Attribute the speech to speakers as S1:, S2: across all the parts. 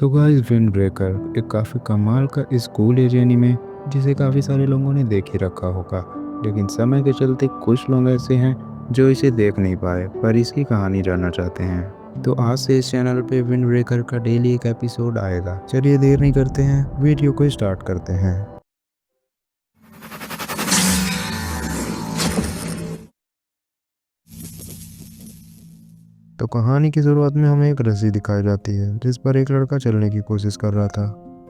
S1: तो guys wind breaker एक काफ़ी कमाल का स्कूल एज एनीमे जिसे काफ़ी सारे लोगों ने देख ही रखा होगा। लेकिन समय के चलते कुछ लोग ऐसे हैं जो इसे देख नहीं पाए पर इसकी कहानी जानना चाहते हैं। तो आज से इस चैनल पे विंड ब्रेकर का डेली एक एपिसोड आएगा। चलिए देर नहीं करते हैं, वीडियो को स्टार्ट करते हैं। तो कहानी की शुरुआत में हमें एक रस्सी दिखाई जाती है जिस पर एक लड़का चलने की कोशिश कर रहा था।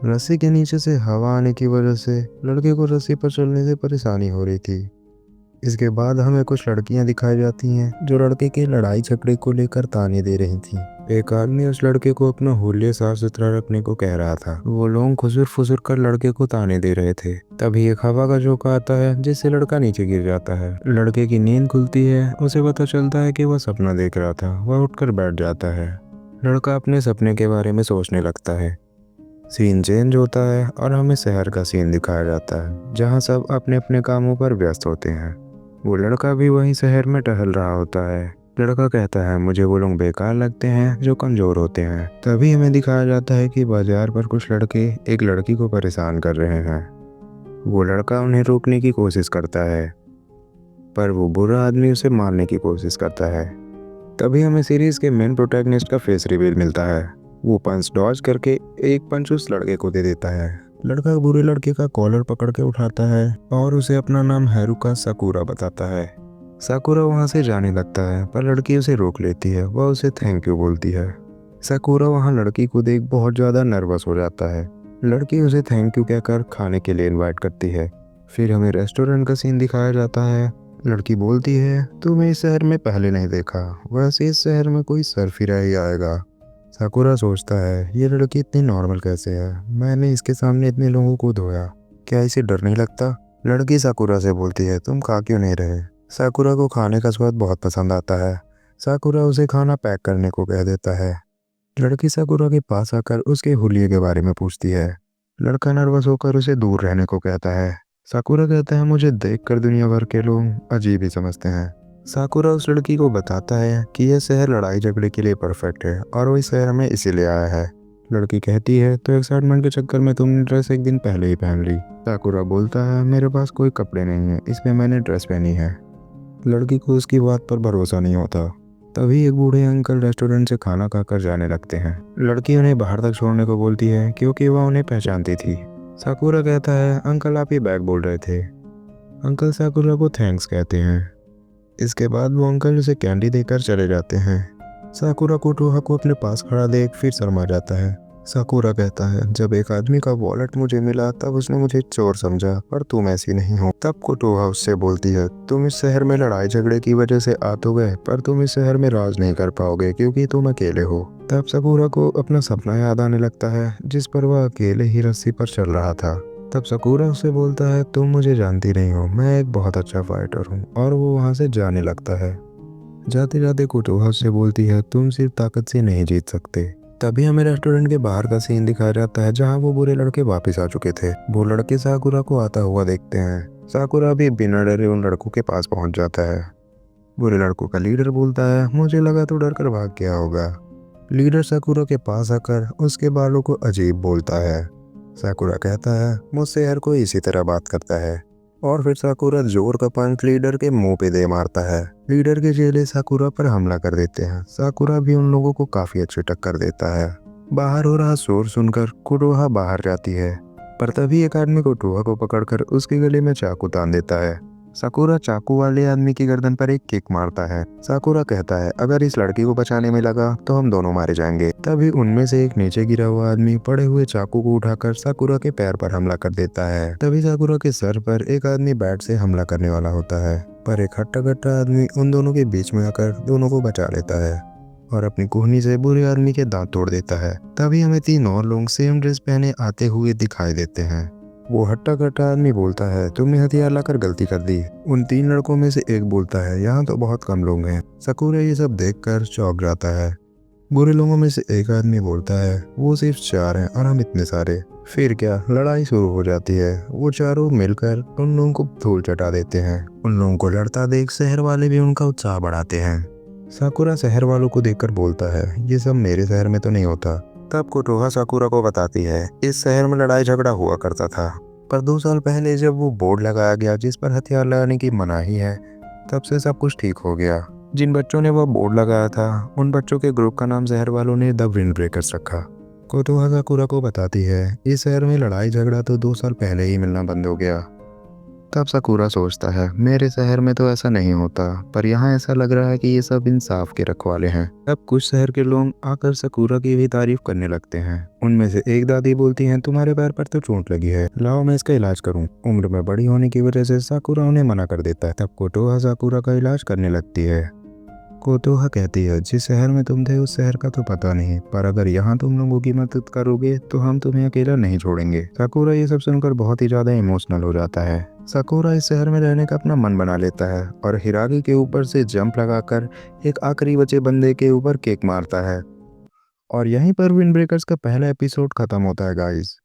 S1: रस्सी के नीचे से हवा आने की वजह से लड़के को रस्सी पर चलने से परेशानी हो रही थी। इसके बाद हमें कुछ लड़कियां दिखाई जाती हैं जो लड़के के लड़ाई झगड़े को लेकर ताने दे रही थीं। एक आदमी उस लड़के को अपना हुलिया साफ सुथरा रखने को कह रहा था। वो लोग खुसुर फुसुर कर लड़के को ताने दे रहे थे। तभी एक हवा का झोंका आता है जिससे लड़का नीचे गिर जाता है। लड़के की नींद खुलती है, उसे पता चलता है कि वह सपना देख रहा था। वह उठकर बैठ जाता है। लड़का अपने सपने के बारे में सोचने लगता है। सीन चेंज होता है और हमें शहर का सीन दिखाया जाता है जहाँ सब अपने अपने कामों पर व्यस्त होते हैं। वो लड़का भी वहीं शहर में टहल रहा होता है। लड़का कहता है, मुझे वो लोग बेकार लगते हैं जो कमजोर होते हैं। तभी हमें दिखाया जाता है कि बाजार पर कुछ लड़के एक लड़की को परेशान कर रहे हैं। वो लड़का उन्हें रोकने की कोशिश करता है पर वो बुरा आदमी उसे मारने की कोशिश करता है। तभी हमें सीरीज के मेन प्रोटैगनिस्ट का फेस रिवील मिलता है। वो पंच डॉज करके एक पंच उस लड़के को दे देता है। लड़का बुरे लड़के का कॉलर पकड़ के उठाता है और उसे अपना नाम हारुका साकुरा बताता है। साकुरा वहां से जाने लगता है पर लड़की उसे रोक लेती है। वह उसे थैंक यू बोलती है। साकुरा वहां लड़की को देख बहुत ज़्यादा नर्वस हो जाता है। लड़की उसे थैंक यू कहकर खाने के लिए इनवाइट करती है। फिर हमें रेस्टोरेंट का सीन दिखाया जाता है। लड़की बोलती है, तुम्हें इस शहर में पहले नहीं देखा, वैसे इस शहर में कोई सरफिरा ही आएगा। साकुरा सोचता है, ये लड़की इतनी नॉर्मल कैसे है, मैंने इसके सामने इतने लोगों को धोया, क्या इसे डर नहीं लगता। लड़की साकुरा से बोलती है, तुम खा क्यों नहीं रहे। साकुरा को खाने का स्वाद बहुत पसंद आता है। साकुरा उसे खाना पैक करने को कह देता है। लड़की साकुरा के पास आकर उसके हुलिये के बारे में पूछती है। लड़का नर्वस होकर उसे दूर रहने को कहता है। साकुरा कहता है, मुझे देखकर दुनिया भर के लोग अजीब ही समझते हैं। साकुरा उस लड़की को बताता है कि यह शहर लड़ाई झगड़े के लिए परफेक्ट है और वो इस शहर में इसीलिए आया है। लड़की कहती है, तो एक्साइटमेंट के चक्कर में तुमने ड्रेस एक दिन पहले ही पहन ली। साकुरा बोलता है, मेरे पास कोई कपड़े नहीं है इसलिए मैंने ड्रेस पहनी है। लड़की को उसकी बात पर भरोसा नहीं होता। तभी एक बूढ़े अंकल रेस्टोरेंट से खाना खाकर जाने लगते हैं। लड़की उन्हें बाहर तक छोड़ने को बोलती है क्योंकि वह उन्हें पहचानती थी। साकुरा कहता है, अंकल आप ये बैग बोल रहे थे। अंकल साकुरा को थैंक्स कहते हैं। इसके बाद वो अंकल उसे कैंडी देकर चले जाते हैं। साकुरा कोटोहा को अपने पास खड़ा देख फिर शर्मा जाता है। साकुरा कहता है, जब एक आदमी का वॉलेट मुझे मिला तब उसने मुझे चोर समझा पर तुम ऐसी नहीं हो। तब कोटोहा उससे बोलती है, तुम इस शहर में लड़ाई झगड़े की वजह से आ तो गए पर तुम इस शहर में राज नहीं कर पाओगे क्योंकि तुम अकेले हो। तब साकुरा को अपना सपना याद आने लगता है जिस पर वह अकेले ही रस्सी पर चल रहा था। तब साकुरा उससे बोलता है, तुम मुझे जानती नहीं हो, मैं एक बहुत अच्छा फाइटर हूँ, और वो वहाँ से जाने लगता है। जाते जाते कोटोहा उससे बोलती है, तुम सिर्फ ताकत से नहीं जीत सकते। तभी हमें रेस्टोरेंट के बाहर का सीन दिखाया जाता है जहाँ वो बुरे लड़के वापस आ चुके थे। वो लड़के साकुरा को आता हुआ देखते हैं। साकुरा भी बिना डरे उन लड़कों के पास पहुंच जाता है। बुरे लड़कों का लीडर बोलता है, मुझे लगा तो डर कर भाग गया होगा। लीडर साकुरा के पास आकर उसके बालों को अजीब बोलता है। साकुरा कहता है, मुझसे हर कोई इसी तरह बात करता है, और फिर साकुरा जोर का पंच लीडर के मुंह पे दे मारता है। लीडर के चेले साकुरा पर हमला कर देते हैं। साकुरा भी उन लोगों को काफी अच्छी टक्कर देता है। बाहर हो रहा शोर सुनकर कोटोहा बाहर जाती है पर तभी एक आदमी कोटोहा को पकड़कर उसके गले में चाकू तान देता है। साकुरा चाकू वाले आदमी की गर्दन पर एक किक मारता है। साकुरा कहता है, अगर इस लड़की को बचाने में लगा तो हम दोनों मारे जाएंगे। तभी उनमें से एक नीचे गिरा हुआ आदमी पड़े हुए चाकू को उठाकर साकुरा के पैर पर हमला कर देता है। तभी साकुरा के सर पर एक आदमी बैट से हमला करने वाला होता है पर एक हट्टा कट्टा आदमी उन दोनों के बीच में आकर दोनों को बचा लेता है और अपनी कोहनी से बुरे आदमी के दांत तोड़ देता है। तभी हमें 3 और लोग सेम ड्रेस पहने आते हुए दिखाई देते हैं। वो हट्टा कट्टा आदमी बोलता है, तुमने हथियार लाकर गलती कर दी। उन 3 लड़कों में से एक बोलता है, यहाँ तो बहुत कम लोग हैं। साकुरा ये सब देखकर चौंक जाता है। बुरे लोगों में से एक आदमी बोलता है, वो सिर्फ 4 हैं और हम इतने सारे। फिर क्या, लड़ाई शुरू हो जाती है। वो चारों मिलकर उन लोगों को धूल चटा देते हैं। उन लोगों को लड़ता देख शहर वाले भी उनका उत्साह बढ़ाते हैं। साकुरा शहर वालों को देखकर बोलता है, ये सब मेरे शहर में तो नहीं होता, तब कोटोहा साकुरा को बताती है इस शहर में लड़ाई झगड़ा हुआ करता था, पर 2 साल पहले जब वो बोर्ड लगाया गया जिस पर हथियार लगाने की मनाही है, तब से सब कुछ ठीक हो गया। जिन बच्चों ने वो बोर्ड लगाया था उन बच्चों के ग्रुप का नाम शहर वालों ने द विंड ब्रेकर्स रखा। कोटोहा साकुरा को बताती है इस शहर में लड़ाई झगड़ा तो 2 साल पहले ही मिलना बंद हो गया। तब साकुरा सोचता है मेरे शहर में तो ऐसा नहीं होता, पर यहाँ ऐसा लग रहा है कि ये सब इंसाफ के रखवाले हैं। तब कुछ शहर के लोग आकर साकुरा की भी तारीफ करने लगते हैं। उनमें से एक दादी बोलती हैं तुम्हारे पैर पर तो चोट लगी है, लाओ मैं इसका इलाज करूं। उम्र में बड़ी होने की वजह से साकुरा उन्हें मना कर देता है। तब कोटोहा साकुरा का इलाज करने लगती है। कोटोहा कहती है जिस शहर में तुम थे उस शहर का तो पता नहीं, पर अगर यहाँ तुम लोगों की मदद करोगे तो हम तुम्हें अकेला नहीं छोड़ेंगे। साकुरा ये सब सुनकर बहुत ही ज्यादा इमोशनल हो जाता है। साकुरा इस शहर में रहने का अपना मन बना लेता है और हिरागी के ऊपर से जंप लगाकर एक आखिरी बचे बंदे के ऊपर किक मारता है। और यहीं पर विंड ब्रेकर्स का पहला एपिसोड खत्म होता है गाइस।